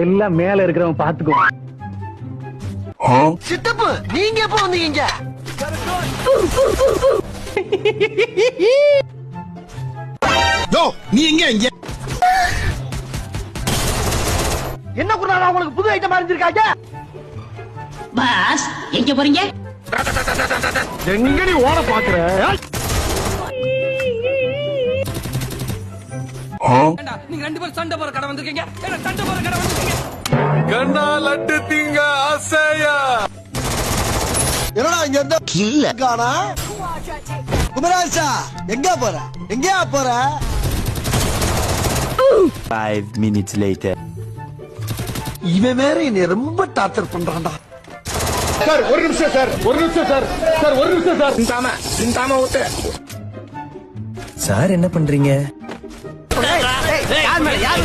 எல்லாம் மேல இருக்கிறவன் பாத்துக்குவான். சித்தப்பு நீங்க எப்ப வந்தீங்க? நீ எங்க இங்க என்ன குருநாதா உங்களுக்கு புது ஐட்டம் அறிஞ்சிருக்காங்க? பாஸ் எங்க போறீங்க? எங்க நீ ஓட பாக்குற? நீங்க ரெண்டு பேரும் சண்டை போற கடை வந்திருக்கீங்க. சண்டை போற கடை வந்திருக்கீங்க. கண்ணா லட்டு திங்க ஆசையா என்னடா இங்க இருந்த இல்ல காணா? குமராசா எங்க போற? எங்கயா போற? 5 minutes later. இவன் வேற என்னை ரொம்ப டார்ச்சர் பண்றான்டா. சார் ஒரு நிமிஷம் சார், ஒரு நிமிஷம் சார், சார் ஒரு நிமிஷம் சார். சிந்தாம விட்டு. சார் என்ன பண்றீங்க? யார்